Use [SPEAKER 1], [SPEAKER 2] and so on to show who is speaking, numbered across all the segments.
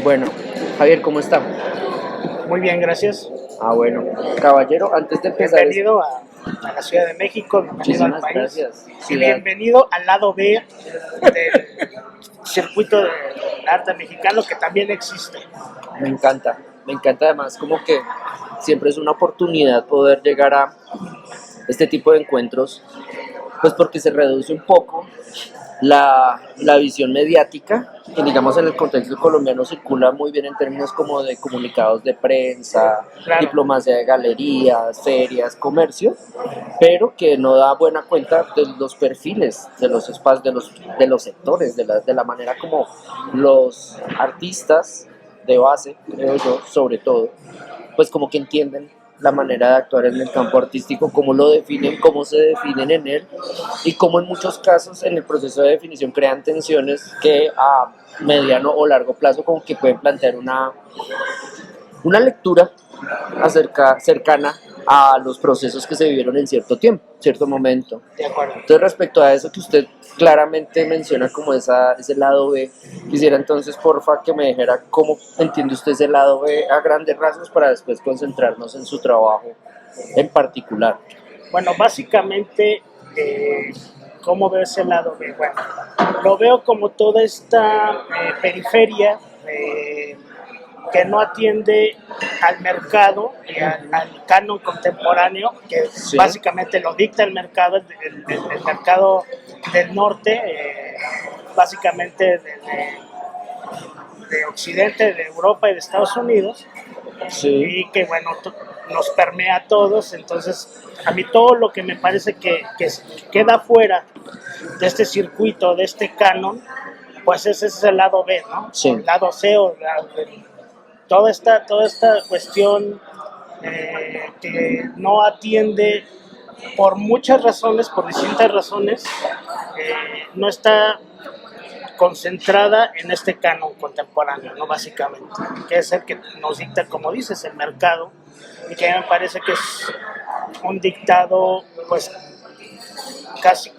[SPEAKER 1] Bueno, Javier, ¿cómo está?
[SPEAKER 2] Muy bien, gracias.
[SPEAKER 1] Bueno, caballero, antes de empezar,
[SPEAKER 2] Bienvenido a la Ciudad de México, bienvenido al
[SPEAKER 1] muchísimas
[SPEAKER 2] país
[SPEAKER 1] gracias.
[SPEAKER 2] y
[SPEAKER 1] Ciudad,
[SPEAKER 2] bienvenido al lado B del circuito del arte mexicano que también existe.
[SPEAKER 1] me encanta además como que siempre es una oportunidad poder llegar a este tipo de encuentros, pues porque se reduce un poco la visión mediática, que digamos en el contexto colombiano circula muy bien en términos como de comunicados de prensa,
[SPEAKER 2] Claro.
[SPEAKER 1] diplomacia de galerías, ferias, comercio, pero que no da buena cuenta de los perfiles de los espacios, de los sectores, de la manera como los artistas de base, creo yo, sobre todo, pues como que entienden la manera de actuar en el campo artístico, cómo lo definen, cómo se definen en él y cómo en muchos casos en el proceso de definición crean tensiones que a mediano o largo plazo como que pueden plantear una lectura cercana a los procesos que se vivieron en cierto tiempo, cierto momento.
[SPEAKER 2] De acuerdo.
[SPEAKER 1] Entonces, respecto a eso que usted claramente menciona como ese lado B, quisiera entonces, porfa, que me dijera cómo entiende usted ese lado B a grandes rasgos para después concentrarnos en su trabajo en particular.
[SPEAKER 2] Bueno, básicamente, ¿cómo veo ese lado B? Bueno, lo veo como toda esta periferia que no atiende al mercado y al canon contemporáneo, que
[SPEAKER 1] Sí.
[SPEAKER 2] básicamente lo dicta el mercado, el mercado del norte, básicamente de Occidente, de Europa y de Estados Unidos,
[SPEAKER 1] Sí.
[SPEAKER 2] y que bueno, nos permea a todos. Entonces a mí todo lo que me parece que queda fuera de este circuito, de este canon, pues ese es el lado B, ¿no?
[SPEAKER 1] Sí.
[SPEAKER 2] O el lado C, o toda esta cuestión que no atiende por muchas razones, por distintas razones, no está concentrada en este canon contemporáneo, ¿no? Básicamente, que es el que nos dicta, como dices, el mercado, y que me parece que es un dictado, pues,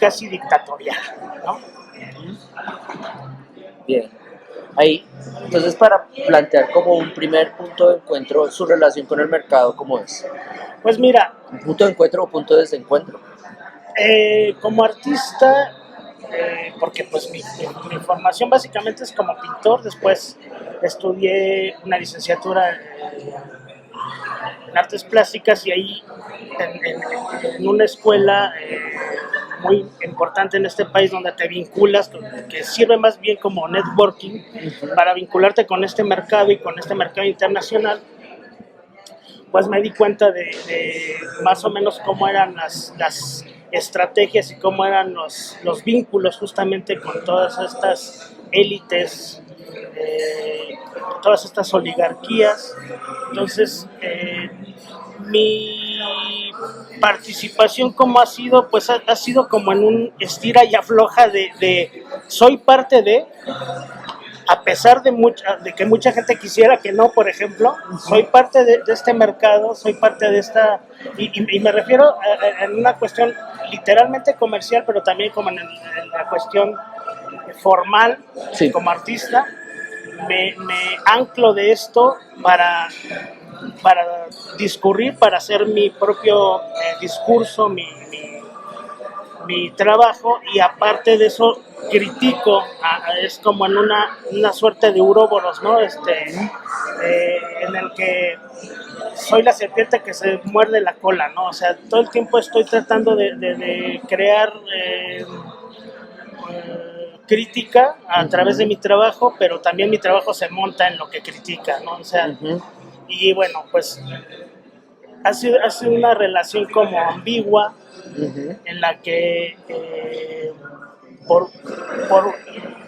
[SPEAKER 2] casi dictatorial, ¿no?
[SPEAKER 1] Bien. Ahí, entonces para plantear como un primer punto de encuentro su relación con el mercado, ¿cómo es?
[SPEAKER 2] Pues mira,
[SPEAKER 1] ¿Un punto de encuentro o punto de desencuentro?
[SPEAKER 2] como artista, porque pues mi formación básicamente es como pintor. Después estudié una licenciatura en artes plásticas, y ahí en una escuela muy importante en este país, donde te vinculas, que sirve más bien como networking para vincularte con este mercado y con este mercado internacional, pues me di cuenta de más o menos cómo eran las estrategias y cómo eran los vínculos justamente con todas estas élites, todas estas oligarquías. Entonces, mi participación, como ha sido, pues ha sido como en un estira y afloja de soy parte de, a pesar de que mucha gente quisiera que no. Por ejemplo, soy parte de este mercado, soy parte de esta, y me refiero en una cuestión literalmente comercial, pero también como en la cuestión formal. Sí. Como artista, me anclo de esto para discurrir, para hacer mi propio discurso, mi trabajo, y aparte de eso critico, es como en una suerte de uroboros, ¿no? En el que soy la serpiente que se muerde la cola, ¿no? O sea, todo el tiempo estoy tratando de crear crítica a través de mi trabajo, pero también mi trabajo se monta en lo que critica, ¿no? O sea, y bueno, pues ha sido una relación como ambigua, en la que por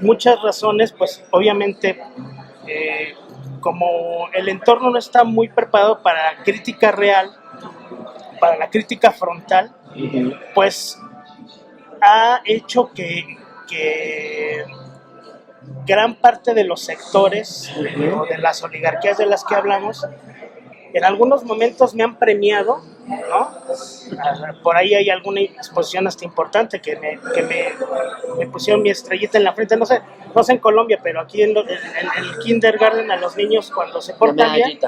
[SPEAKER 2] muchas razones, pues obviamente, como el entorno no está muy preparado para la crítica real, para la crítica frontal, pues ha hecho que gran parte de los sectores o de las oligarquías de las que hablamos En algunos momentos me han premiado, ¿no? Por ahí hay alguna exposición hasta importante que me pusieron mi estrellita en la frente, no sé en Colombia, pero aquí en el kindergarten a los niños cuando se portan bien,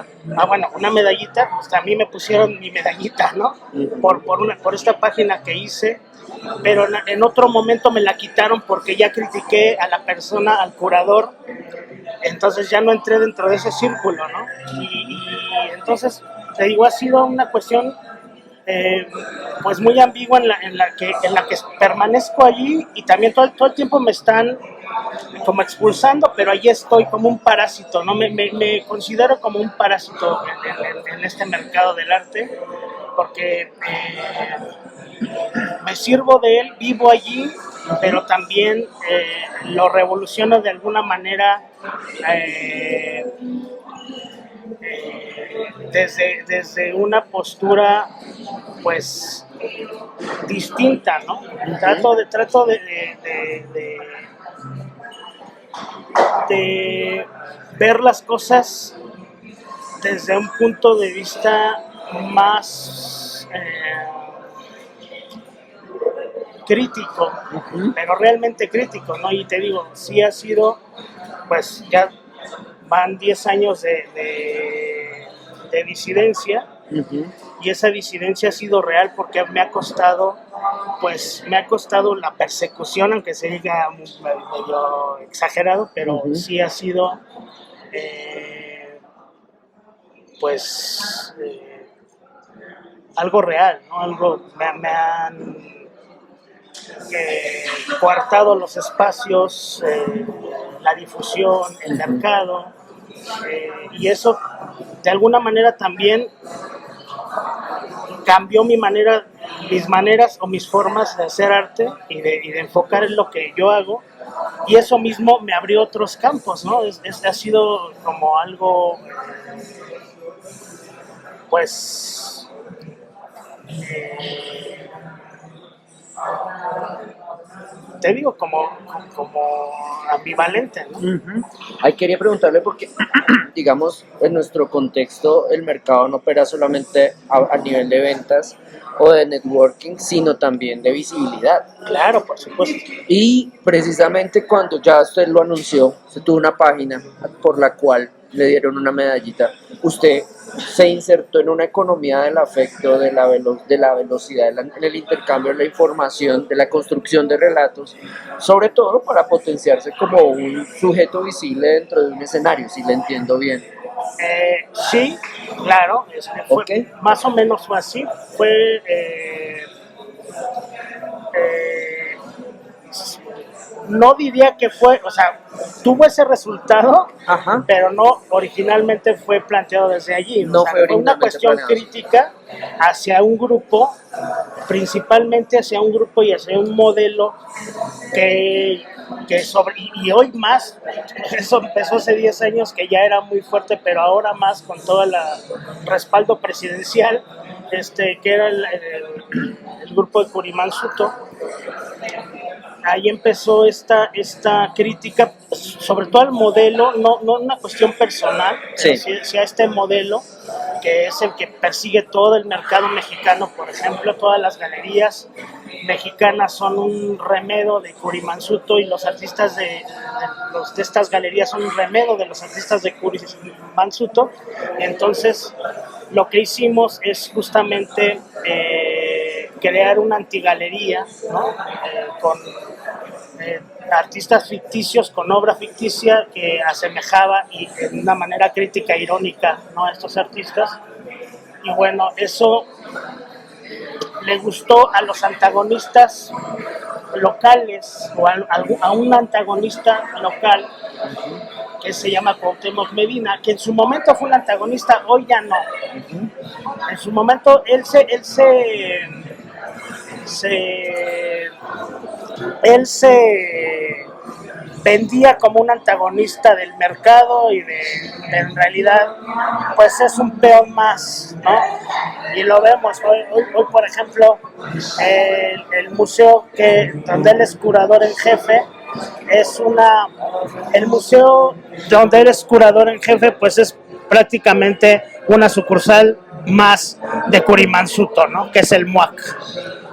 [SPEAKER 2] bueno, una medallita, pues a mí me pusieron mi medallita, ¿no? Por esta página que hice, pero en otro momento me la quitaron porque ya critiqué a la persona, al curador, entonces ya no entré dentro de ese círculo, ¿no? Y entonces, te digo, ha sido una cuestión pues muy ambigua en la que permanezco allí, y también todo el tiempo me están como expulsando, pero allí estoy como un parásito, ¿no? Me considero como un parásito en este mercado del arte, porque me sirvo de él, vivo allí, pero también lo revoluciono de alguna manera desde una postura pues distinta, ¿no? Trato de ver las cosas desde un punto de vista más crítico, pero realmente crítico, ¿no? Y te digo, sí ha sido, pues ya van 10 años de disidencia, y esa disidencia ha sido real porque me ha costado la persecución, aunque se diga medio exagerado, pero sí ha sido algo real, ¿no? Me han coartado los espacios, la difusión, el mercado, y eso de alguna manera también cambió mis maneras o mis formas de hacer arte y de enfocar en lo que yo hago, y eso mismo me abrió otros campos, ¿no? Ha sido como algo, pues, te digo, como ambivalente, ¿no?
[SPEAKER 1] Ahí quería preguntarle porque, digamos, en nuestro contexto el mercado no opera solamente a nivel de ventas o de networking, sino también de visibilidad.
[SPEAKER 2] Claro, por supuesto.
[SPEAKER 1] Y precisamente cuando ya usted lo anunció, se tuvo una página por la cual le dieron una medallita, usted se insertó en una economía del afecto, de la velocidad, en el intercambio de la información, de la construcción de relatos, sobre todo para potenciarse como un sujeto visible dentro de un escenario, si le entiendo bien.
[SPEAKER 2] Sí, claro, fue, más o menos fue así, fue no diría que fue, o sea, tuvo ese resultado, pero no originalmente fue planteado desde allí.
[SPEAKER 1] No,
[SPEAKER 2] o sea, fue una cuestión crítica hacia un grupo, principalmente hacia un grupo y hacia un modelo que y hoy más, eso empezó hace 10 años que ya era muy fuerte, pero ahora más con todo el respaldo presidencial, que era el grupo de Kurimansuto. Ahí empezó esta crítica, sobre todo al modelo, no una cuestión personal, sí a este modelo, que es el que persigue todo el mercado mexicano. Por ejemplo, todas las galerías mexicanas son un remedo de Kurimansuto, y los artistas de estas galerías son un remedo de los artistas de Kurimansuto. Entonces, lo que hicimos es justamente crear una antigalería, ¿no? Con artistas ficticios, con obra ficticia que asemejaba y de una manera crítica, irónica, ¿no?, a estos artistas. Y bueno, eso le gustó a los antagonistas locales, o a un antagonista local que se llama Cuauhtémoc Medina, que en su momento fue un antagonista, hoy ya no. En su momento él se vendía como un antagonista del mercado, y en realidad pues es un peón más, ¿no? Y lo vemos hoy por ejemplo, el museo donde él es curador en jefe, el museo donde él es curador en jefe, pues es prácticamente una sucursal más de Kurimansuto, ¿no? Que es el MUAC.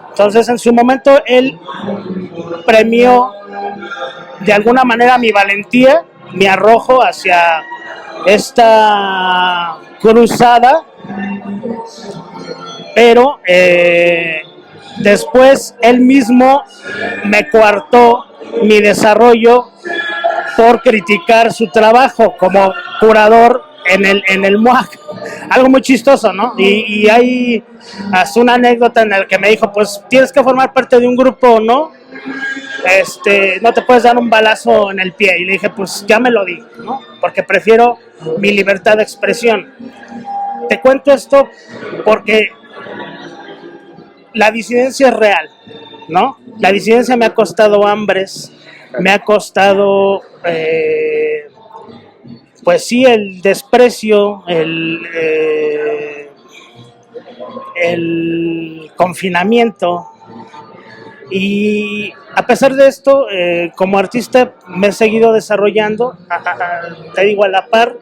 [SPEAKER 2] Entonces, en su momento, él premió de alguna manera mi valentía, mi arrojo hacia esta cruzada, pero después él mismo me coartó mi desarrollo por criticar su trabajo como curador en el MUAC. Algo muy chistoso, ¿no? Y hay hasta una anécdota en la que me dijo, pues tienes que formar parte de un grupo, ¿no? No te puedes dar un balazo en el pie. Y le dije, pues ya me lo di, ¿no? Porque prefiero mi libertad de expresión. Te cuento esto porque la disidencia es real, ¿no? La disidencia me ha costado hambres, me ha costado, pues sí, el desprecio, el confinamiento. Y a pesar de esto, como artista me he seguido desarrollando, te digo, a la par.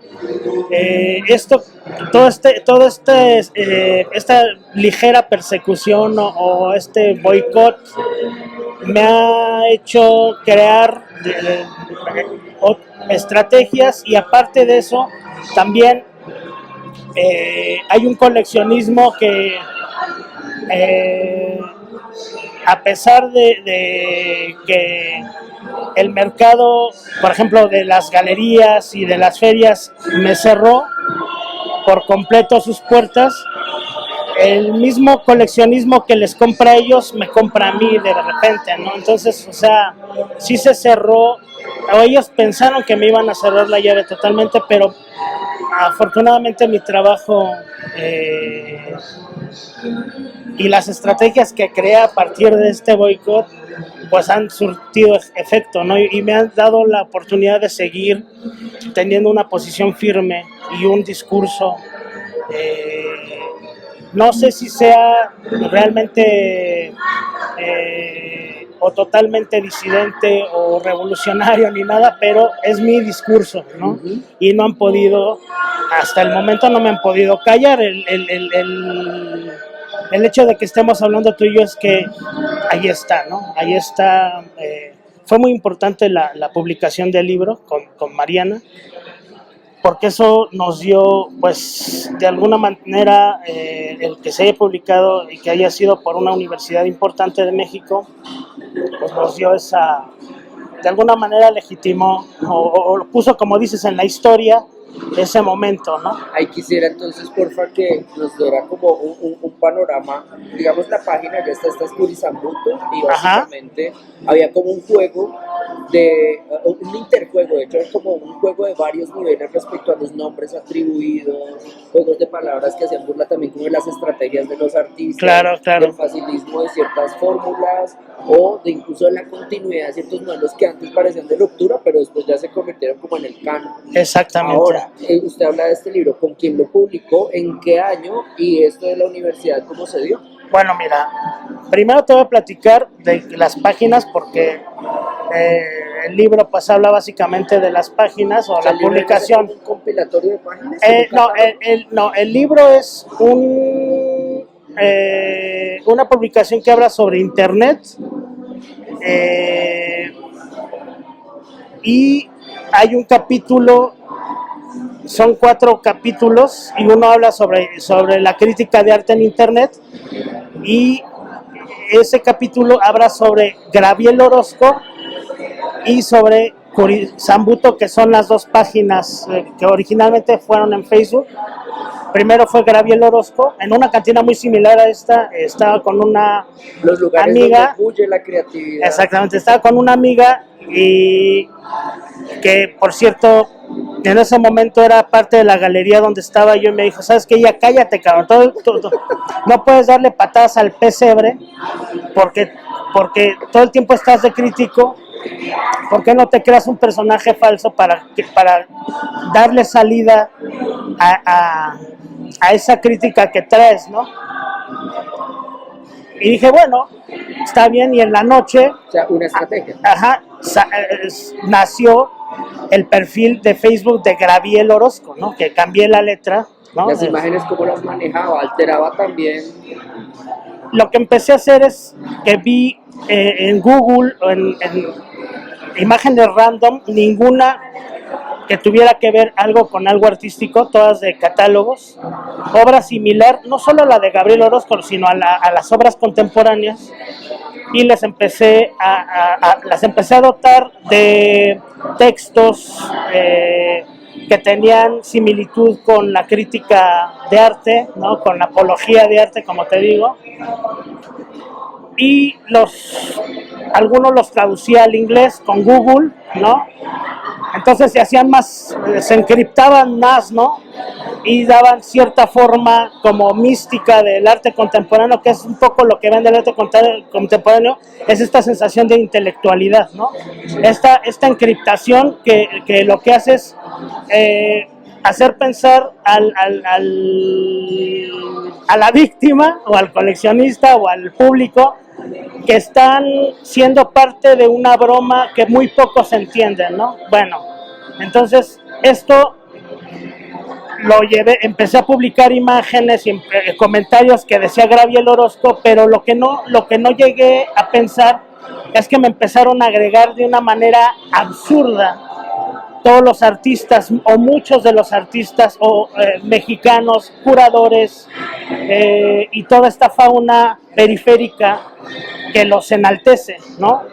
[SPEAKER 2] Esta ligera persecución o este boicot me ha hecho crear estrategias, y aparte de eso, también hay un coleccionismo que a pesar de que el mercado, por ejemplo, de las galerías y de las ferias me cerró por completo sus puertas, el mismo coleccionismo que les compra a ellos me compra a mí de repente, ¿no? Entonces, o sea, sí se cerró, o ellos pensaron que me iban a cerrar la llave totalmente, pero afortunadamente mi trabajo y las estrategias que creé a partir de este boicot pues han surtido efecto, ¿no? Y me han dado la oportunidad de seguir teniendo una posición firme y un discurso, no sé si sea realmente o totalmente disidente o revolucionario ni nada, pero es mi discurso, ¿no? Uh-huh. Y no han podido, hasta el momento no me han podido callar. El hecho de que estemos hablando tú y yo es que ahí está, ¿no? Ahí está. Fue muy importante la publicación del libro con Mariana, porque eso nos dio, pues, de alguna manera, el que se haya publicado y que haya sido por una universidad importante de México, pues nos dio esa, de alguna manera legitimó, o lo puso, como dices, en la historia, ese momento, ¿no?
[SPEAKER 1] Ahí quisiera entonces, porfa, que nos diera como un panorama. Digamos, la página ya está Kurisambuto, y básicamente había como un juego un interjuego, de hecho es como un juego de varios niveles respecto a los nombres atribuidos, juegos de palabras que hacían burla también como de las estrategias de los artistas,
[SPEAKER 2] claro.
[SPEAKER 1] del facilismo de ciertas fórmulas, o de incluso de la continuidad de ciertos modelos que antes parecían de ruptura, pero después ya se convirtieron como en el canon.
[SPEAKER 2] Exactamente.
[SPEAKER 1] Ahora, usted habla de este libro, ¿con quién lo publicó? ¿En qué año? ¿Y esto de la universidad cómo se dio?
[SPEAKER 2] Bueno, mira, primero te voy a platicar de las páginas, porque el libro pues habla básicamente de las páginas, o sea, la publicación.
[SPEAKER 1] ¿Es un compilatorio de páginas?
[SPEAKER 2] El libro es una publicación que habla sobre internet, y hay un capítulo, son 4 capítulos, y uno habla sobre la crítica de arte en internet, y ese capítulo habla sobre Graviel Orozco y sobre Kurisambuto, que son las 2 páginas que originalmente fueron en Facebook. Primero fue Graviel Orozco, en una cantina muy similar a esta, estaba con una
[SPEAKER 1] los lugares
[SPEAKER 2] amiga,
[SPEAKER 1] donde fluye la creatividad.
[SPEAKER 2] Exactamente, estaba con una amiga, y que, por cierto, en ese momento era parte de la galería donde estaba yo, y me dijo, ¿sabes qué? Ya cállate, cabrón, no puedes darle patadas al pesebre, porque todo el tiempo estás de crítico. ¿Por qué no te creas un personaje falso para darle salida a esa crítica que traes, ¿no? Y dije, bueno, está bien, y en la noche...
[SPEAKER 1] O sea, una estrategia.
[SPEAKER 2] Nació el perfil de Facebook de Graviel Orozco, ¿no? Que cambié la letra ¿no?
[SPEAKER 1] Las imágenes, ¿cómo las manejaba? ¿Alteraba también?
[SPEAKER 2] Lo que empecé a hacer es que vi en Google, en imágenes random, ninguna que tuviera que ver algo con algo artístico, todas de catálogos, obra similar, no solo a la de Gabriel Orozco, sino a las obras contemporáneas, y las empecé a dotar de textos que tenían similitud con la crítica de arte, ¿no? Con la apología de arte, como te digo, y algunos los traducía al inglés con Google, ¿no? Entonces se hacían más, se encriptaban más, ¿no? Y daban cierta forma como mística del arte contemporáneo, que es un poco lo que ven del arte contemporáneo, es esta sensación de intelectualidad, ¿no? Esta encriptación que lo que hace es hacer pensar a la víctima o al coleccionista o al público que están siendo parte de una broma que muy pocos entienden, ¿no? Bueno, entonces esto lo llevé, empecé a publicar imágenes y comentarios que decía Gabriel Orozco, pero lo que no llegué a pensar es que me empezaron a agregar de una manera absurda todos los artistas o muchos de los artistas o mexicanos, curadores y toda esta fauna periférica que los enaltece, ¿no?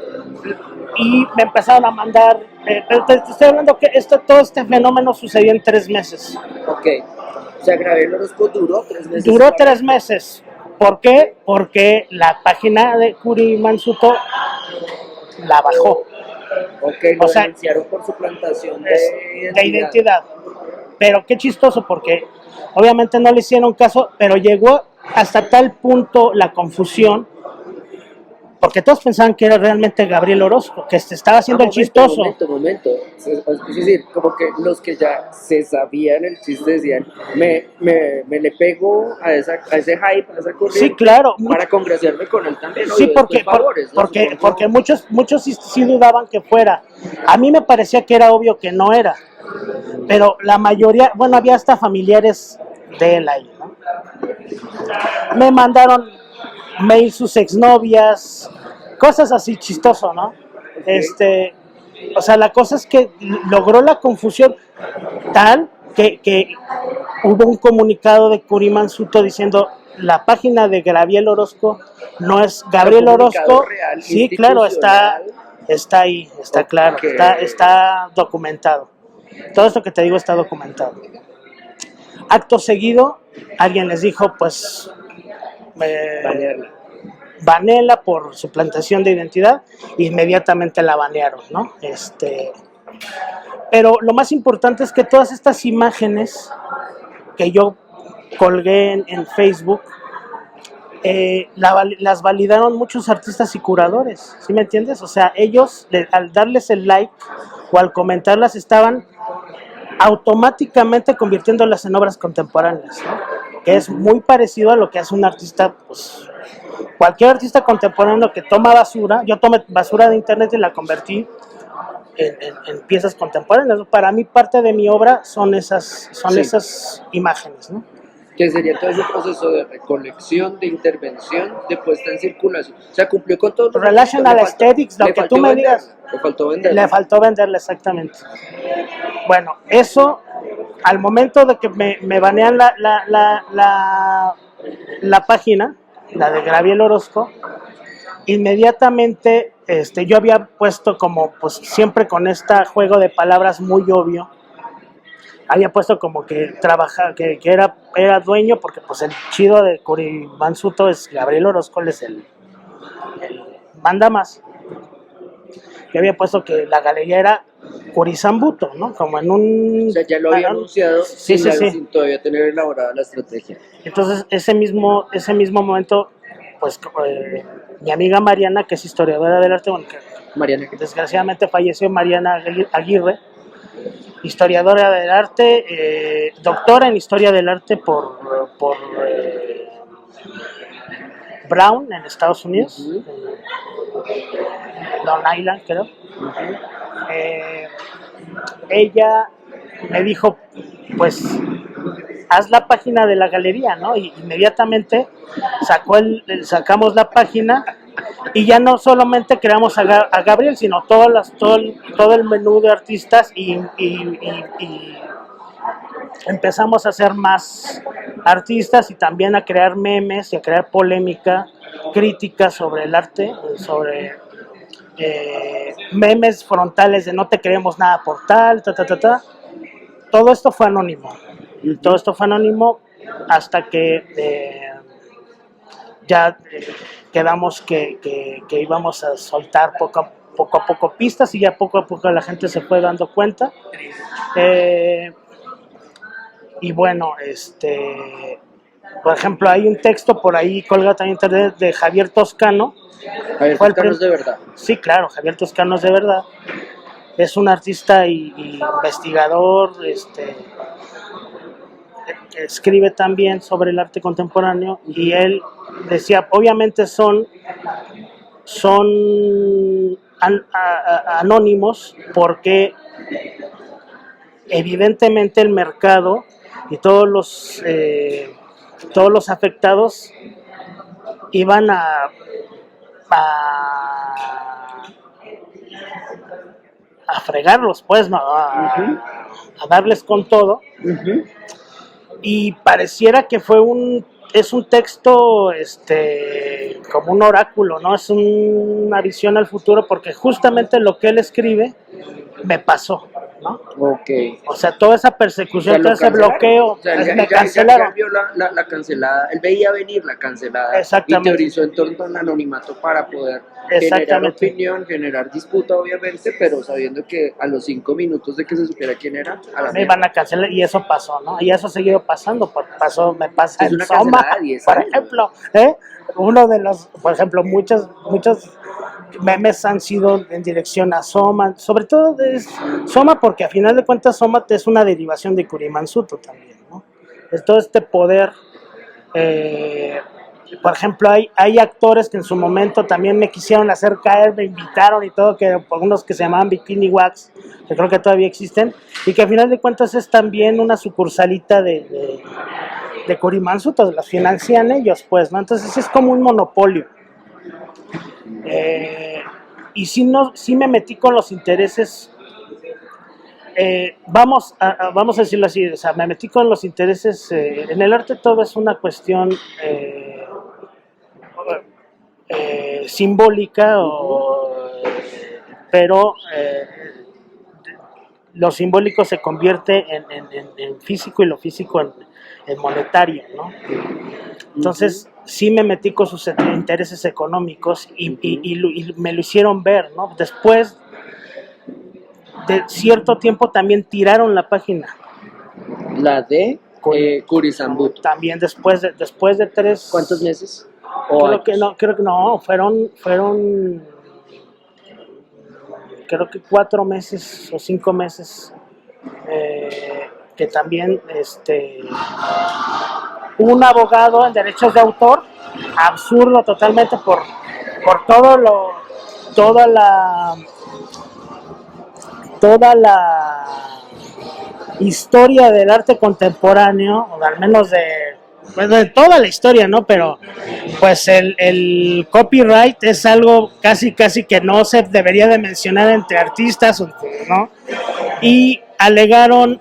[SPEAKER 2] Y me empezaron a mandar, te estoy hablando que todo este fenómeno sucedió en 3 meses.
[SPEAKER 1] Ok, o sea, Gabriel Orozco duró 3 meses.
[SPEAKER 2] Duró 3 meses. ¿Por qué? Porque la página de Curi Mansuto la bajó.
[SPEAKER 1] Ok, lo denunciaron por suplantación de
[SPEAKER 2] identidad. Pero qué chistoso, porque obviamente no le hicieron caso, pero llegó hasta tal punto la confusión, porque todos pensaban que era realmente Gabriel Orozco, que estaba haciendo el chistoso.
[SPEAKER 1] Momento. Es decir, como que los que ya se sabían el chiste decían, me le pego a ese hype, a esa corriente.
[SPEAKER 2] Sí, claro.
[SPEAKER 1] Para congraciarme con él también.
[SPEAKER 2] Sí, porque muchos sí dudaban que fuera. A mí me parecía que era obvio que no era. Pero la mayoría, bueno, había hasta familiares de él ahí, ¿no? Me mandaron mail sus exnovias, cosas así, chistoso, ¿no? Okay. O sea, la cosa es que logró la confusión tal que hubo un comunicado de Curi Mansuto diciendo la página de Gabriel Orozco no es Gabriel Orozco.
[SPEAKER 1] Real,
[SPEAKER 2] sí, claro, está ahí, está okay. Claro, está documentado. Todo esto que te digo está documentado. Acto seguido, alguien les dijo, pues, banéala por suplantación de identidad, inmediatamente la banearon, ¿no? Pero lo más importante es que todas estas imágenes que yo colgué en Facebook, las validaron muchos artistas y curadores, ¿sí me entiendes? O sea, ellos, al darles el like o al comentarlas, estaban automáticamente convirtiéndolas en obras contemporáneas, ¿no? Que es muy parecido a lo que hace un artista, pues cualquier artista contemporáneo que toma basura. Yo tomé basura de internet y la convertí en piezas contemporáneas. Para mí parte de mi obra son esas imágenes, ¿no?
[SPEAKER 1] Que sería todo ese proceso de recolección, de intervención, de puesta en circulación. O sea, cumplió con todo.
[SPEAKER 2] Relational aesthetics, lo que tú me digas.
[SPEAKER 1] Le faltó venderla.
[SPEAKER 2] Le faltó venderla, exactamente. Bueno, eso, al momento de que me banean la página, la de Gabriel Orozco, inmediatamente yo había puesto como, pues siempre con este juego de palabras muy obvio, había puesto como que trabajaba, que era dueño, porque pues el chido de Curi Mansuto es Gabriel Orozco, él es el manda más. Yo había puesto que la galería era Curi Sambuto, ¿no? Como en un...
[SPEAKER 1] O sea, ya lo había anunciado sin todavía tener elaborada la estrategia.
[SPEAKER 2] Entonces, ese mismo momento, pues mi amiga Mariana, que es historiadora del arte, bueno,
[SPEAKER 1] Mariana,
[SPEAKER 2] que desgraciadamente falleció, Mariana Aguirre, historiadora del arte, doctora en historia del arte por Brown en Estados Unidos, Long Island, creo. Ella me dijo, pues haz la página de la galería, ¿no? Y inmediatamente sacamos la página y ya no solamente creamos a Gabriel, sino todo el menú de artistas y empezamos a hacer más artistas y también a crear memes y a crear polémica, crítica sobre el arte, sobre memes frontales de no te creemos nada por tal, Todo esto fue anónimo. Todo esto fue anónimo hasta que ya quedamos que íbamos a soltar poco a poco pistas y ya poco a poco la gente se fue dando cuenta. Y bueno, por ejemplo, hay un texto por ahí colgado también en internet de Javier Toscano.
[SPEAKER 1] Javier Toscano es de verdad.
[SPEAKER 2] Sí, claro, Javier Toscano es de verdad. Es un artista y investigador, escribe también sobre el arte contemporáneo y él decía, obviamente son anónimos porque evidentemente el mercado y todos los afectados iban a fregarlos, pues, ¿no? A darles con todo. Y pareciera que es un texto como un oráculo, ¿no? Es una visión al futuro porque justamente lo que él escribe me pasó, ¿no?
[SPEAKER 1] Okay.
[SPEAKER 2] O sea, toda esa persecución, todo ese bloqueo,
[SPEAKER 1] o sea,
[SPEAKER 2] me cancelaron.
[SPEAKER 1] Ya vio la cancelada, él veía venir la cancelada y teorizó en torno al anonimato para poder generar opinión, generar disputa, obviamente, pero sabiendo que a los 5 minutos de que se supiera quién era,
[SPEAKER 2] me iban a cancelar y eso pasó, ¿no? Y eso ha seguido pasando, me pasa
[SPEAKER 1] es
[SPEAKER 2] en
[SPEAKER 1] una
[SPEAKER 2] Soma,
[SPEAKER 1] de 10
[SPEAKER 2] por
[SPEAKER 1] años.
[SPEAKER 2] ejemplo, uno de los, por ejemplo, muchos memes han sido en dirección a Soma, sobre todo Soma porque a final de cuentas Soma es una derivación de Kurimansuto también, ¿no? Es todo este poder, por ejemplo, hay actores que en su momento también me quisieron hacer caer, me invitaron y todo, que unos que se llamaban Bikini Wax, que creo que todavía existen, y que a final de cuentas es también una sucursalita de Kurimansuto, los financian ellos, pues, ¿no? Entonces es como un monopolio. Y sí me metí con los intereses, vamos a decirlo así, o sea, me metí con los intereses, en el arte todo es una cuestión simbólica, pero lo simbólico se convierte en físico y lo físico en monetario, ¿no? Entonces sí me metí con sus intereses económicos y me lo hicieron ver, ¿no? Después de cierto tiempo también tiraron la página.
[SPEAKER 1] La de Kurisambuto.
[SPEAKER 2] También después de 3...
[SPEAKER 1] ¿Cuántos meses?
[SPEAKER 2] Creo que no, fueron creo que 4 meses o 5 meses, que también un abogado en derechos de autor, absurdo totalmente por toda la historia del arte contemporáneo, o al menos de toda la historia, ¿no? Pero pues el copyright es algo casi que no se debería de mencionar entre artistas, ¿no? Y alegaron,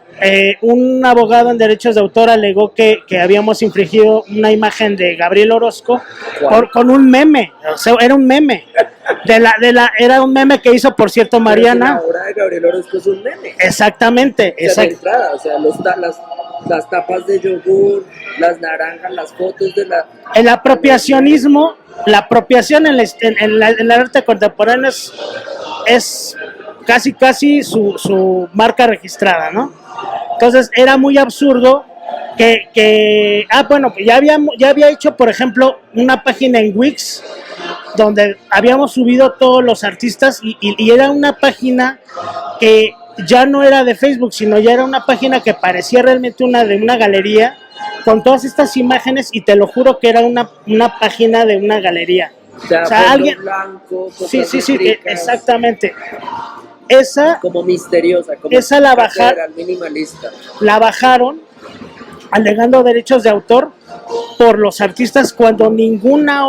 [SPEAKER 2] un abogado en derechos de autor alegó que habíamos infringido una imagen de Gabriel Orozco con un meme, o sea, era un meme. Era un meme que hizo, por cierto, Mariana.
[SPEAKER 1] La obra de Gabriel Orozco es un meme.
[SPEAKER 2] Exactamente.
[SPEAKER 1] O sea, las tapas de yogur, las naranjas, las fotos de la...
[SPEAKER 2] El apropiacionismo, la apropiación en el arte contemporáneo es casi su marca registrada, ¿no? Entonces era muy absurdo que ya había hecho, por ejemplo, una página en Wix donde habíamos subido todos los artistas y era una página que ya no era de Facebook, sino ya era una página que parecía realmente de una galería con todas estas imágenes, y te lo juro que era una página de una galería.
[SPEAKER 1] O sea alguien blanco,
[SPEAKER 2] sí, exactamente. Esa
[SPEAKER 1] como misteriosa, como
[SPEAKER 2] esa la bajaron,
[SPEAKER 1] minimalista.
[SPEAKER 2] La bajaron alegando derechos de autor por los artistas cuando ninguna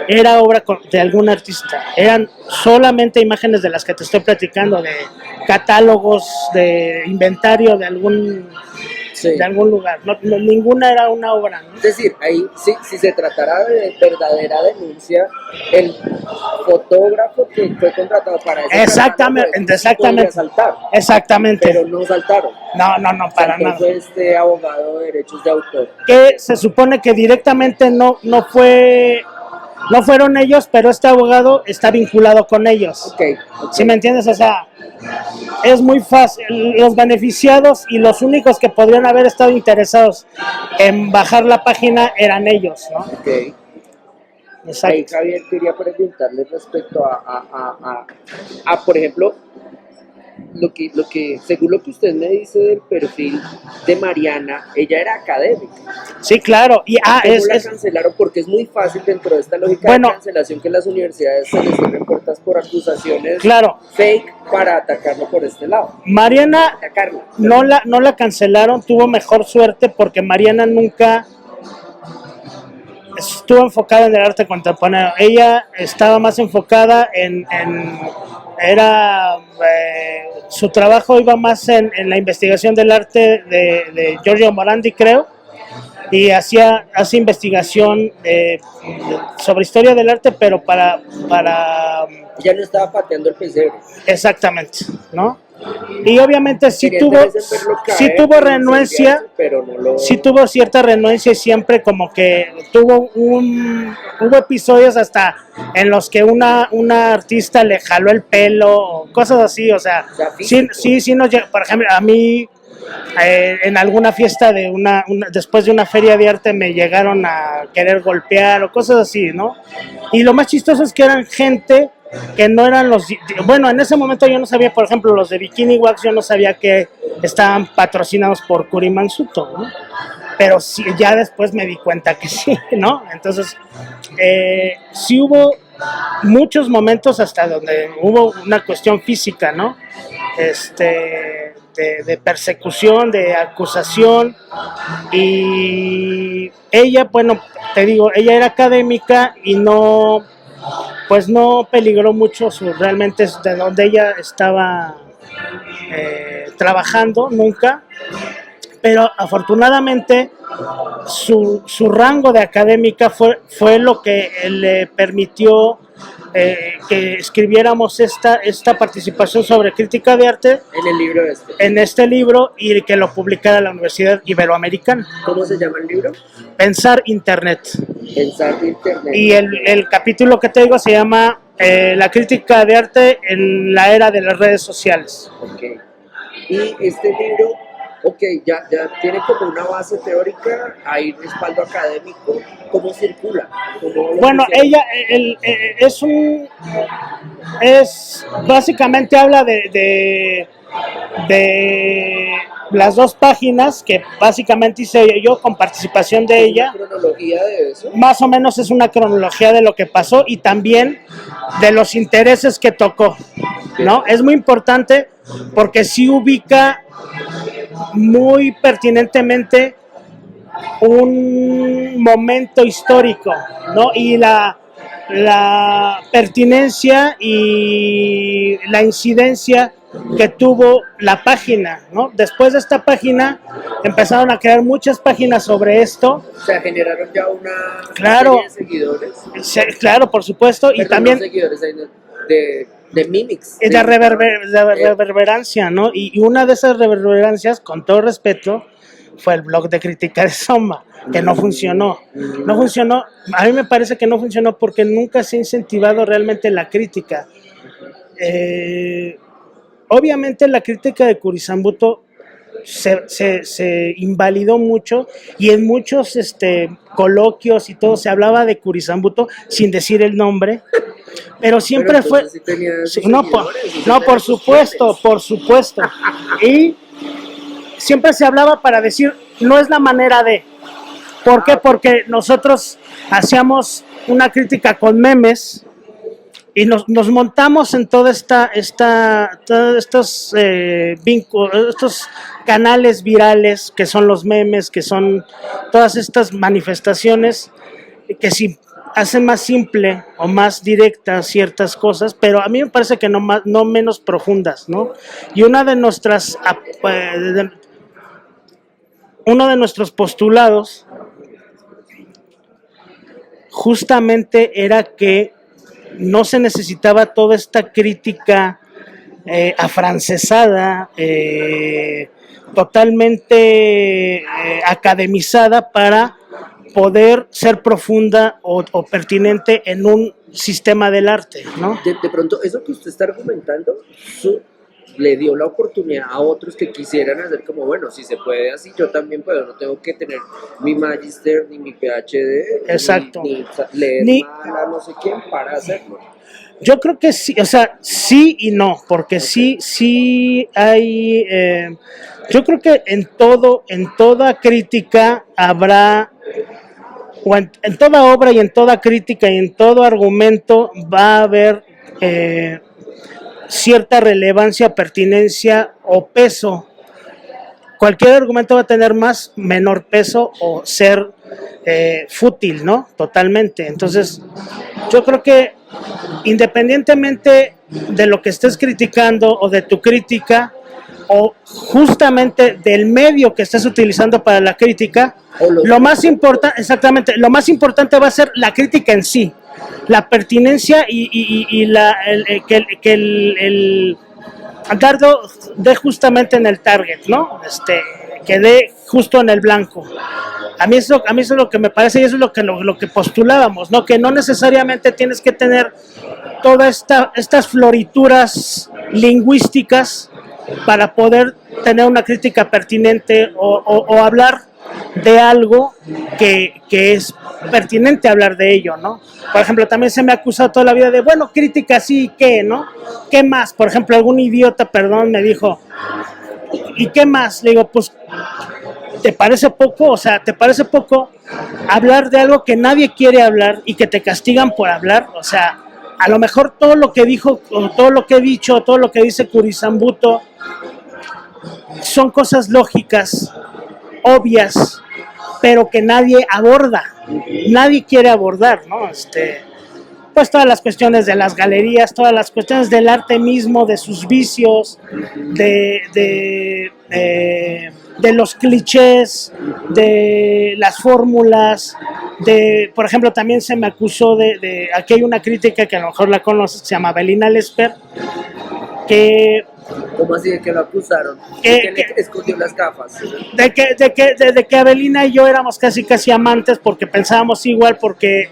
[SPEAKER 2] era obra de algún artista, eran solamente imágenes de las que te estoy platicando, de catálogos, de inventario de algún lugar, ninguna era una obra, ¿no?
[SPEAKER 1] Es decir, ahí si se tratara de verdadera denuncia, el fotógrafo que fue contratado para eso,
[SPEAKER 2] exactamente,
[SPEAKER 1] saltar,
[SPEAKER 2] exactamente,
[SPEAKER 1] pero no saltaron.
[SPEAKER 2] No, para nada.
[SPEAKER 1] Fue este abogado de derechos de autor.
[SPEAKER 2] Que se supone que directamente no fueron ellos, pero este abogado está vinculado con ellos.
[SPEAKER 1] Okay.
[SPEAKER 2] ¿Sí me entiendes? O sea, es muy fácil. Los beneficiados y los únicos que podrían haber estado interesados en bajar la página eran ellos, ¿no?
[SPEAKER 1] Okay. Exacto. Ahí, Javier, quería preguntarle respecto a por ejemplo, lo que según lo que usted me dice del perfil de Mariana, ella era académica.
[SPEAKER 2] Sí, claro. Y
[SPEAKER 1] ¿cómo la cancelaron? Porque es muy fácil dentro de esta lógica de cancelación que las universidades se les cierren puertas por acusaciones fake para atacarlo por este lado.
[SPEAKER 2] Mariana no la cancelaron, tuvo mejor suerte porque Mariana nunca estuvo enfocada en el arte contemporáneo. Ella estaba más enfocada su trabajo iba más en la investigación del arte de Giorgio Morandi, creo, y hace investigación sobre historia del arte, pero para
[SPEAKER 1] ya no estaba pateando el pesebre.
[SPEAKER 2] Exactamente, ¿no? Y obviamente sí tuvo renuencia,
[SPEAKER 1] pero no
[SPEAKER 2] sí tuvo cierta renuencia, y siempre como que hubo episodios hasta en los que una artista le jaló el pelo, cosas así, o sea, sí nos llega. Por ejemplo, a mí en alguna fiesta después de una feria de arte me llegaron a querer golpear o cosas así, ¿no? Y lo más chistoso es que eran gente que no eran bueno, en ese momento yo no sabía, por ejemplo, los de Bikini Wax, yo no sabía que estaban patrocinados por Kurimansuto, ¿no? Pero sí, ya después me di cuenta que sí, ¿no? Entonces, sí hubo muchos momentos hasta donde hubo una cuestión física, ¿no? De persecución, de acusación, y ella, bueno, te digo, ella era académica y no peligró mucho realmente de donde ella estaba trabajando, nunca, pero afortunadamente su rango de académica fue lo que le permitió que escribiéramos esta participación sobre crítica de arte en este libro, y que lo publicara la Universidad Iberoamericana.
[SPEAKER 1] ¿Cómo se llama el libro?
[SPEAKER 2] Pensar Internet.
[SPEAKER 1] Pensar Internet.
[SPEAKER 2] Y el capítulo que te digo se llama La crítica de arte en la era de las redes sociales.
[SPEAKER 1] Okay. Y este libro, ya tiene como una base teórica, hay respaldo académico. ¿Cómo circula?
[SPEAKER 2] Bueno, ella básicamente habla de las dos páginas que básicamente hice yo con participación de ella.
[SPEAKER 1] ¿Una cronología de eso?
[SPEAKER 2] Más o menos es una cronología de lo que pasó y también de los intereses que tocó, ¿no? Es muy importante porque sí ubica muy pertinentemente un momento histórico, ¿no? Y la pertinencia y la incidencia que tuvo la página, ¿no? Después de esta página empezaron a crear muchas páginas sobre esto.
[SPEAKER 1] O sea, generaron ya una serie de seguidores.
[SPEAKER 2] Claro, por supuesto.
[SPEAKER 1] Pero
[SPEAKER 2] y también
[SPEAKER 1] no seguidores de mimics.
[SPEAKER 2] De reverberancia, ¿no? Y una de esas reverberancias, con todo respeto, fue el blog de crítica de Soma, que no funcionó. No funcionó. A mí me parece que no funcionó porque nunca se ha incentivado realmente la crítica. Obviamente la crítica de Kurisambuto se invalidó mucho, y en muchos coloquios y todo se hablaba de Kurisambuto sin decir el nombre, pero siempre fue por supuesto, y siempre se hablaba para decir no es la manera de. ¿Por qué? Porque nosotros hacíamos una crítica con memes y nos montamos en todos estos vínculos, estos canales virales que son los memes, que son todas estas manifestaciones que sí hacen más simple o más directa ciertas cosas, pero a mí me parece que no menos profundas, ¿no? Y uno de nuestros postulados justamente era que no se necesitaba toda esta crítica afrancesada, totalmente academizada para poder ser profunda o pertinente en un sistema del arte, ¿no?
[SPEAKER 1] De pronto, eso que usted está argumentando, le dio la oportunidad a otros que quisieran hacer como, bueno, si se puede así, yo también puedo, no tengo que tener mi magister ni mi PhD,
[SPEAKER 2] exacto,
[SPEAKER 1] ni leer mal a no sé quién para hacerlo.
[SPEAKER 2] Yo creo que sí, o sea, sí y no, porque sí hay, yo creo que en toda crítica habrá, o en toda obra y en toda crítica y en todo argumento va a haber cierta relevancia, pertinencia o peso. Cualquier argumento va a tener más, menor peso o ser fútil, ¿no? Totalmente. Entonces, yo creo que independientemente de lo que estés criticando o de tu crítica o justamente del medio que estés utilizando para la crítica, lo más importante va a ser la crítica en sí, la pertinencia y que el dardo dé justamente en el target, ¿no? Que dé justo en el blanco. A mí eso es lo que me parece y eso es lo que postulábamos, ¿no? Que no necesariamente tienes que tener todas estas florituras lingüísticas para poder tener una crítica pertinente o hablar de algo que es pertinente hablar de ello, ¿no? Por ejemplo, también se me ha acusado toda la vida de, bueno, crítica sí, ¿qué, no? ¿Qué más? Por ejemplo, algún idiota, me dijo, ¿y qué más? Le digo, pues, ¿te parece poco? O sea, ¿te parece poco hablar de algo que nadie quiere hablar y que te castigan por hablar? O sea, a lo mejor todo lo que dijo, o todo lo que he dicho, todo lo que dice Kurisambuto, son cosas lógicas, obvias, pero que nadie aborda, nadie quiere abordar, ¿no? Pues todas las cuestiones de las galerías, todas las cuestiones del arte mismo, de sus vicios, de los clichés, de las fórmulas, por ejemplo, también se me acusó aquí hay una crítica que a lo mejor la conoces, se llama Belina Lesper, que...
[SPEAKER 1] ¿Cómo así de que lo acusaron? ¿De que le escondió las gafas?
[SPEAKER 2] De que Abelina y yo éramos casi amantes porque pensábamos igual, porque,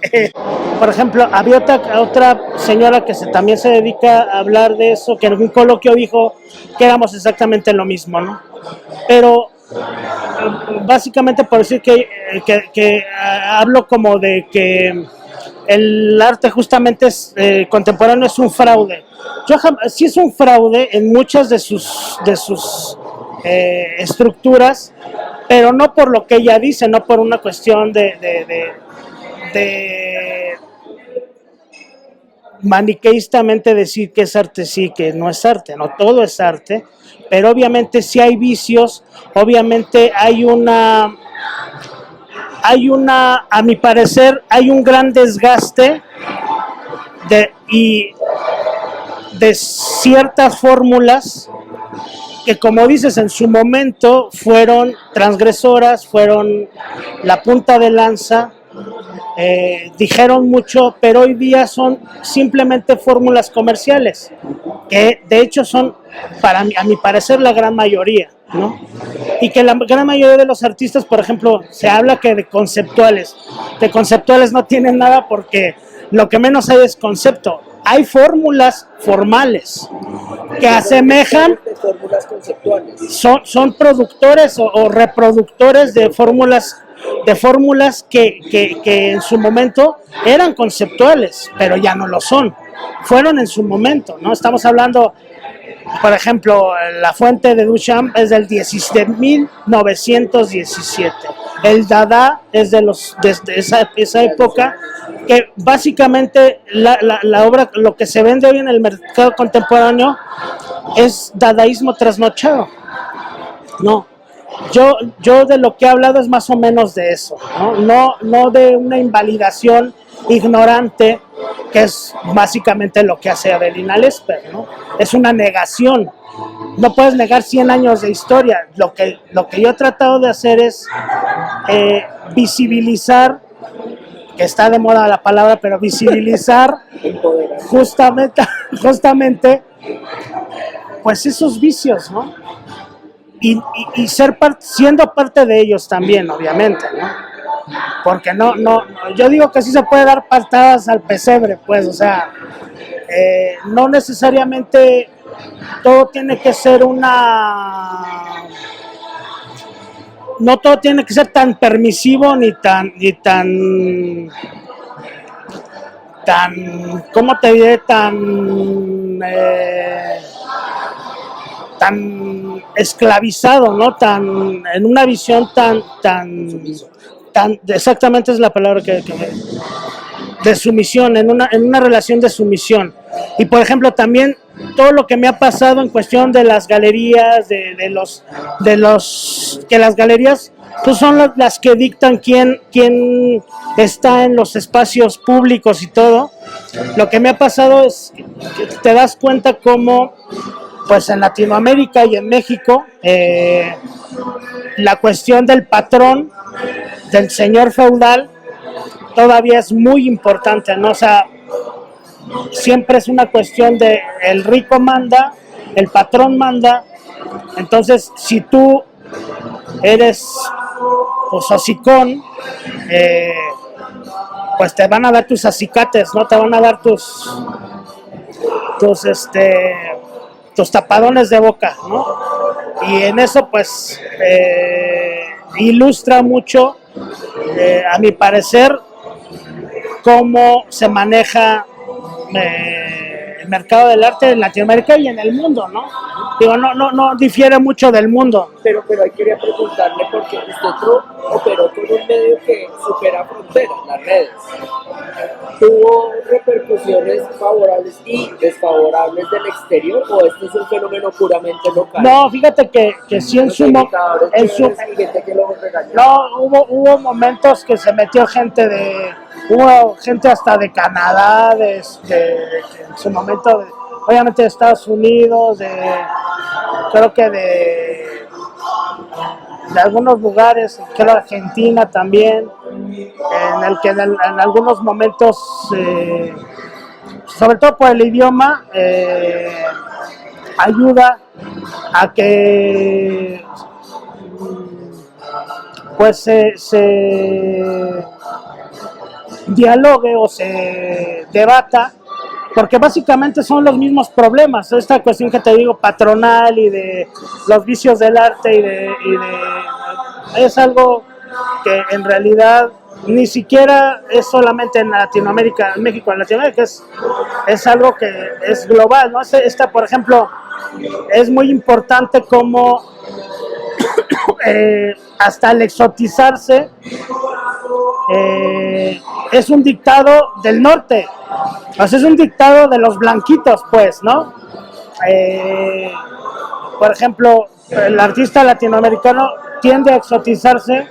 [SPEAKER 2] por ejemplo, había otra señora que también se dedica a hablar de eso, que en un coloquio dijo que éramos exactamente lo mismo, ¿no? Pero básicamente por decir que hablo como de que el arte justamente contemporáneo es un fraude. Sí es un fraude en muchas de sus estructuras, pero no por lo que ella dice, no por una cuestión de maniqueístamente decir que es arte sí, que no es arte, no todo es arte, pero obviamente sí hay vicios, obviamente hay una, a mi parecer, hay un gran desgaste de ciertas fórmulas que, como dices, en su momento fueron transgresoras, fueron la punta de lanza, dijeron mucho, pero hoy día son simplemente fórmulas comerciales, que de hecho son, a mi parecer, la gran mayoría, ¿no? Y que la gran mayoría de los artistas, por ejemplo, se habla que de conceptuales no tienen nada porque lo que menos hay es concepto. Hay fórmulas formales que asemejan,
[SPEAKER 1] fórmulas conceptuales.
[SPEAKER 2] Son productores o reproductores de fórmulas que en su momento eran conceptuales, pero ya no lo son. Fueron en su momento, ¿no? Estamos hablando, por ejemplo, la fuente de Duchamp es de 1917. El Dada es desde esa época, que básicamente la obra, lo que se vende hoy en el mercado contemporáneo es dadaísmo trasnochado. No, yo de lo que he hablado es más o menos de eso, no de una invalidación ignorante, que es básicamente lo que hace Avelina Lesper, ¿no? Es una negación. No puedes negar 100 años de historia. Lo que yo he tratado de hacer es visibilizar, que está de moda la palabra, pero visibilizar justamente pues esos vicios, ¿no? Y siendo parte de ellos también, obviamente, ¿no? Porque no, yo digo que sí se puede dar patadas al pesebre, pues, o sea, no necesariamente todo tiene que ser no todo tiene que ser tan permisivo ni tan, ¿cómo te diré? Tan esclavizado, ¿no? En una visión tan, exactamente es la palabra de sumisión, en una relación de sumisión. Y por ejemplo también todo lo que me ha pasado en cuestión de las galerías, que las galerías pues son las que dictan quién está en los espacios públicos y todo. Lo que me ha pasado es que te das cuenta cómo pues en Latinoamérica y en México la cuestión del patrón, del señor feudal, todavía es muy importante, ¿no? O sea, siempre es una cuestión de el rico manda, el patrón manda. Entonces, si tú eres pues hocicón, pues te van a dar tus acicates, ¿no? Te van a dar tus tapadones de boca, ¿no? Y en eso pues ilustra mucho, a mi parecer, cómo se maneja el mercado del arte en Latinoamérica y en el mundo, ¿no? Digo, no difiere mucho del mundo.
[SPEAKER 1] Pero ahí quería preguntarle, porque usted operó con un medio que supera fronteras, las redes. ¿Tuvo repercusiones favorables y desfavorables del exterior, o este es un fenómeno puramente local?
[SPEAKER 2] No, fíjate que sí en su momento. No, hubo momentos que se metió hubo gente hasta de Canadá, en su momento, obviamente de Estados Unidos, creo que de algunos lugares, creo Argentina también, en el que en algunos momentos, sobre todo por el idioma, ayuda a que pues se dialogue o se debata, porque básicamente son los mismos problemas, esta cuestión que te digo patronal y de los vicios del arte es algo que en realidad ni siquiera es solamente en Latinoamérica, en México, en Latinoamérica, es algo que es global, ¿no? Por ejemplo, es muy importante como hasta el exotizarse es un dictado del norte, o sea, es un dictado de los blanquitos, pues, ¿no? Por ejemplo, el artista latinoamericano tiende a exotizarse.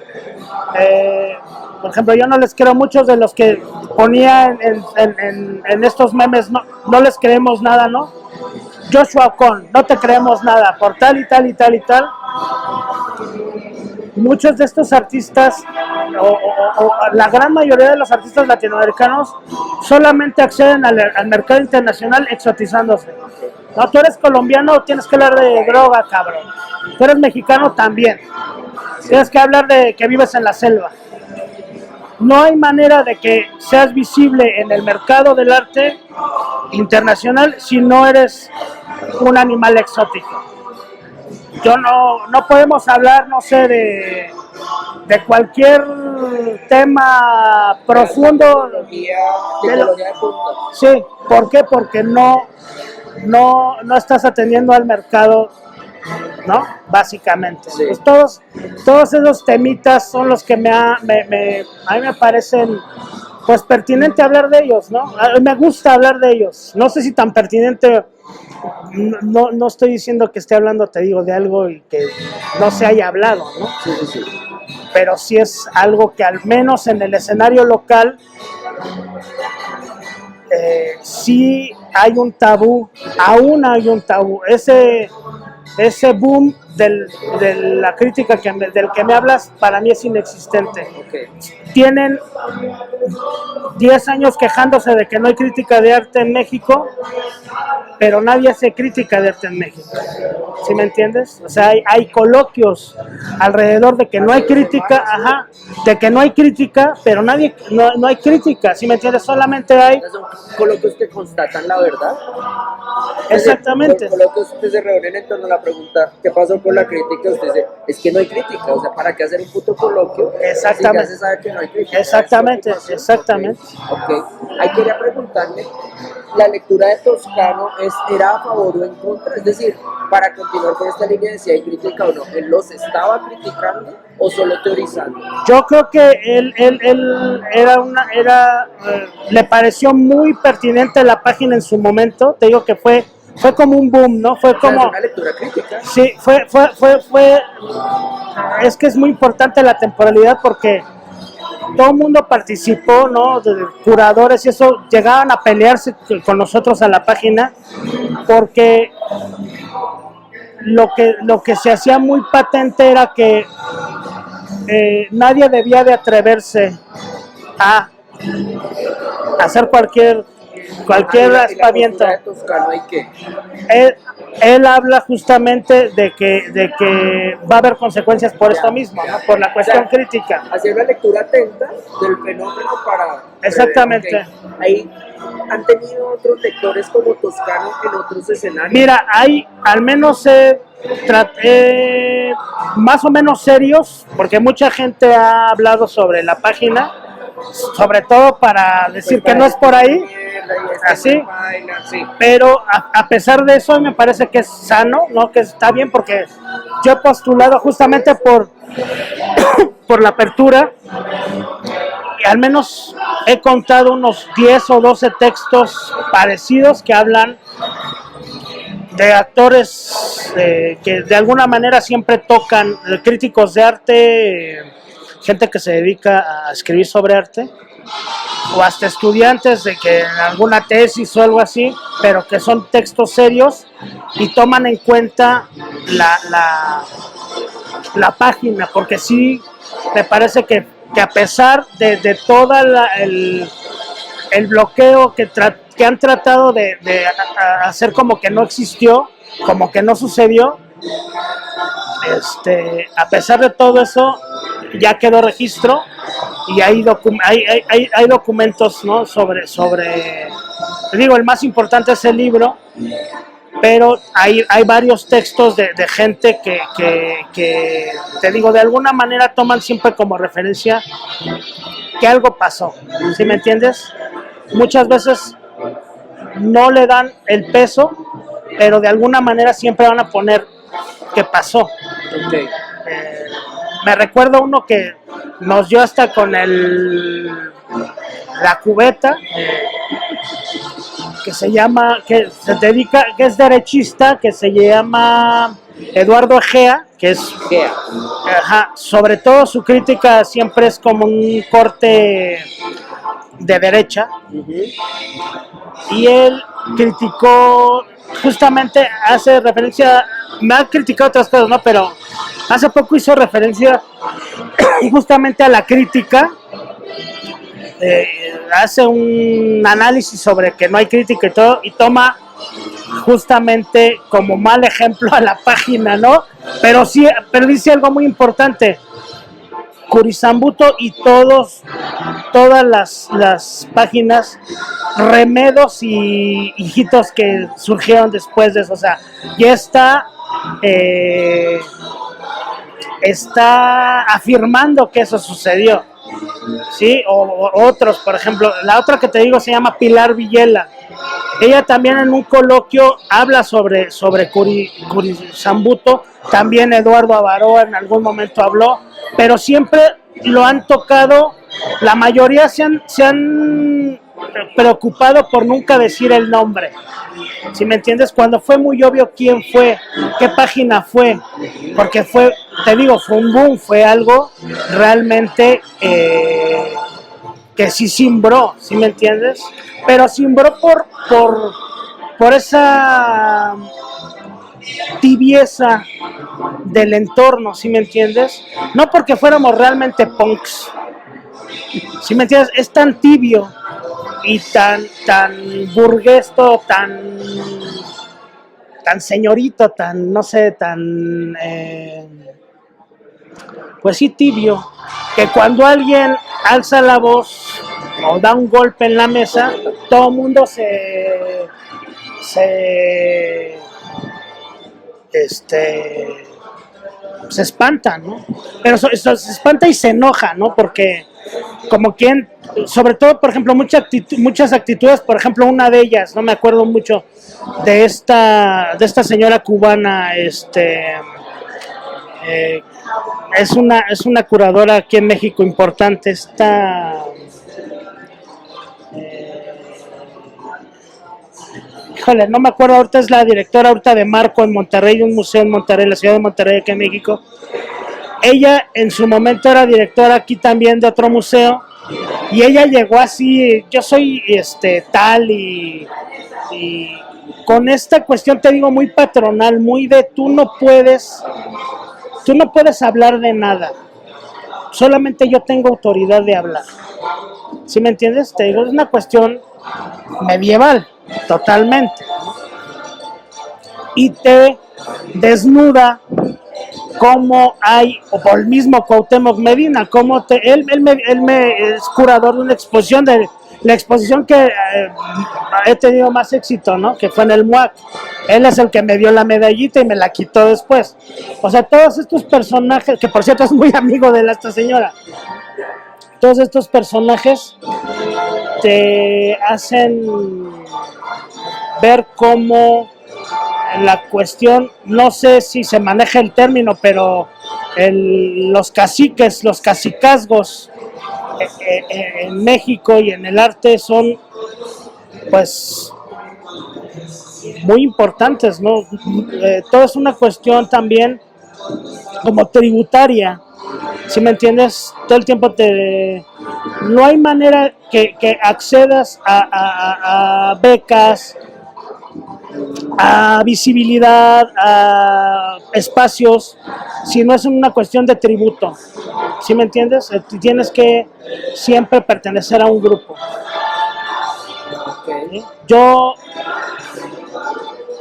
[SPEAKER 2] Por ejemplo, yo no les creo, muchos de los que ponía en estos memes, no les creemos nada, ¿no? Joshua Ocon, no te creemos nada, por tal y tal y tal y tal. Muchos de estos artistas, o la gran mayoría de los artistas latinoamericanos, solamente acceden al mercado internacional exotizándose. No, tú eres colombiano, tienes que hablar de droga, cabrón. Tú eres mexicano también. Tienes que hablar de que vives en la selva. No hay manera de que seas visible en el mercado del arte internacional si no eres un animal exótico. No podemos hablar, no sé, de cualquier tema profundo. Sí, ¿por qué? Porque no estás atendiendo al mercado ¿no? Básicamente.
[SPEAKER 1] Sí.
[SPEAKER 2] Pues todos esos temitas son los que a mí me parecen pues pertinente hablar de ellos, ¿no? A mí me gusta hablar de ellos. No sé si tan pertinente, no estoy diciendo que esté hablando, te digo, de algo y que no se haya hablado, ¿no?
[SPEAKER 1] Sí, sí, sí.
[SPEAKER 2] Pero sí es algo que al menos en el escenario local sí hay un tabú, aún hay un tabú. Ese boom de la crítica del que me hablas, para mí es inexistente.
[SPEAKER 1] Okay.
[SPEAKER 2] Tienen 10 años quejándose de que no hay crítica de arte en México, pero nadie hace crítica de arte en México. ¿Sí me entiendes? O sea, hay coloquios alrededor de que no hay crítica, de que no hay crítica, pero no hay crítica, ¿sí me entiendes? Solamente hay...
[SPEAKER 1] Son coloquios que constatan la verdad.
[SPEAKER 2] Exactamente.
[SPEAKER 1] Los coloquios que se reúnen en torno a la pregunta, ¿qué pasó con la crítica? Usted dice, es que no hay crítica, o sea, ¿para qué hacer un puto coloquio?
[SPEAKER 2] Exactamente.
[SPEAKER 1] Si ya se sabe que no hay crítica.
[SPEAKER 2] Exactamente, exactamente.
[SPEAKER 1] Ok. Ahí quería preguntarle, ¿la lectura de Toscano era a favor o en contra? Es decir, para continuar con esta línea de si hay crítica o no, ¿él los estaba criticando o solo teorizando?
[SPEAKER 2] Yo creo que él le pareció muy pertinente la página en su momento. Te digo que fue como un boom, ¿no? Fue como...
[SPEAKER 1] ¿Es una lectura crítica?
[SPEAKER 2] Sí, fue... Es que es muy importante la temporalidad porque todo el mundo participó, ¿no? De curadores y eso, llegaban a pelearse con nosotros a la página porque lo que se hacía muy patente era que nadie debía de atreverse a hacer cualquier aspaviento.
[SPEAKER 1] ¿De Toscano hay qué?
[SPEAKER 2] Él habla justamente de que va a haber consecuencias por esto mismo, ¿no? Por la cuestión crítica.
[SPEAKER 1] Hacer una lectura atenta del fenómeno para...
[SPEAKER 2] Exactamente.
[SPEAKER 1] Okay. Ahí han tenido otros lectores como Toscano en otros escenarios.
[SPEAKER 2] Mira, hay al menos más o menos serios, porque mucha gente ha hablado sobre la página, sobre todo para decir que no es por ahí, así,
[SPEAKER 1] sí.
[SPEAKER 2] pero a pesar de eso me parece que es sano, ¿no? Que está bien, porque yo he postulado justamente por la apertura y al menos he contado unos 10 o 12 textos parecidos que hablan de actores que de alguna manera siempre tocan, críticos de arte, gente que se dedica a escribir sobre arte, o hasta estudiantes de que en alguna tesis o algo así, pero que son textos serios y toman en cuenta la página, porque sí me parece que a pesar de todo el bloqueo que han tratado de hacer como que no existió, como que no sucedió, a pesar de todo eso, ya quedó registro y hay documentos, ¿no? sobre, te digo, el más importante es el libro, pero hay varios textos de gente que, te digo, de alguna manera toman siempre como referencia que algo pasó, ¿sí me entiendes? Muchas veces no le dan el peso, pero de alguna manera siempre van a poner que pasó.
[SPEAKER 1] Okay.
[SPEAKER 2] Me recuerdo uno que nos dio hasta con la cubeta, que se llama, que se dedica, que es derechista, que se llama Eduardo Egea, que es, sobre todo su crítica siempre es como un corte de derecha, y él criticó, justamente hace referencia, me ha criticado otras cosas, ¿no? Pero hace poco hizo referencia justamente a la crítica, hace un análisis sobre que no hay crítica y todo, y toma justamente como mal ejemplo a la página, ¿no? Pero sí, pero dice algo muy importante. Curizambuto y todas las páginas, remedos y hijitos que surgieron después de eso, o sea, ya está afirmando que eso sucedió. ¿sí? O otros, por ejemplo, la otra que te digo se llama Pilar Villela. Ella también en un coloquio habla sobre Curisambuto, también Eduardo Abaró en algún momento habló, pero siempre lo han tocado, la mayoría se han preocupado por nunca decir el nombre. Si me entiendes, cuando fue muy obvio quién fue, qué página fue, porque fue, te digo, fue un boom, fue algo realmente que sí cimbró, ¿sí me entiendes? Pero cimbró por esa tibieza del entorno, ¿sí me entiendes? No porque fuéramos realmente punks, ¿sí me entiendes? Es tan tibio y tan burguesto, tan señorito, tan, no sé, tan, pues sí, tibio, que cuando alguien alza la voz o da un golpe en la mesa, todo el mundo se espanta, ¿no? Pero se espanta y se enoja, ¿no? Porque como quien, sobre todo, por ejemplo, muchas actitudes, por ejemplo, una de ellas, no me acuerdo mucho de esta señora cubana, es una curadora aquí en México importante, híjole, no me acuerdo, ahorita es la directora ahorita de Marco en Monterrey, un museo en Monterrey, la ciudad de Monterrey, aquí en México. Ella en su momento era directora aquí también de otro museo, y ella llegó así, yo soy tal y con esta cuestión, te digo, muy patronal, muy de tú no puedes hablar de nada, solamente yo tengo autoridad de hablar. ¿Sí me entiendes? Te digo, es una cuestión medieval, totalmente. Y te desnuda como hay, o por el mismo Cuauhtémoc Medina, como él me es curador de una exposición, de la exposición que he tenido más éxito, ¿no? Que fue en el MUAC. Él es el que me dio la medallita y me la quitó después. O sea, todos estos personajes, que por cierto es muy amigo de esta señora, todos estos personajes te hacen ver cómo la cuestión, no sé si se maneja el término, pero los caciques, los cacicazgos en México y en el arte son pues muy importantes, ¿no? Todo es una cuestión también como tributaria, si me entiendes, todo el tiempo no hay manera que accedas a becas, a visibilidad, a espacios, si no es una cuestión de tributo, ¿sí me entiendes? Tienes que siempre pertenecer a un grupo.
[SPEAKER 1] Okay.
[SPEAKER 2] Yo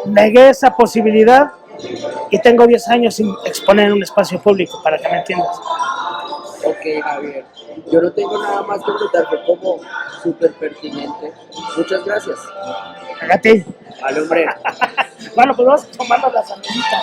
[SPEAKER 2] negué esa posibilidad y tengo 10 años sin exponer en un espacio público, para que me entiendas.
[SPEAKER 1] Ok, Javier. Yo no tengo nada más que preguntar, fue como súper pertinente. Muchas gracias.
[SPEAKER 2] A ti.
[SPEAKER 1] Vale, hombre.
[SPEAKER 2] Bueno, pues vamos tomando la cervecita.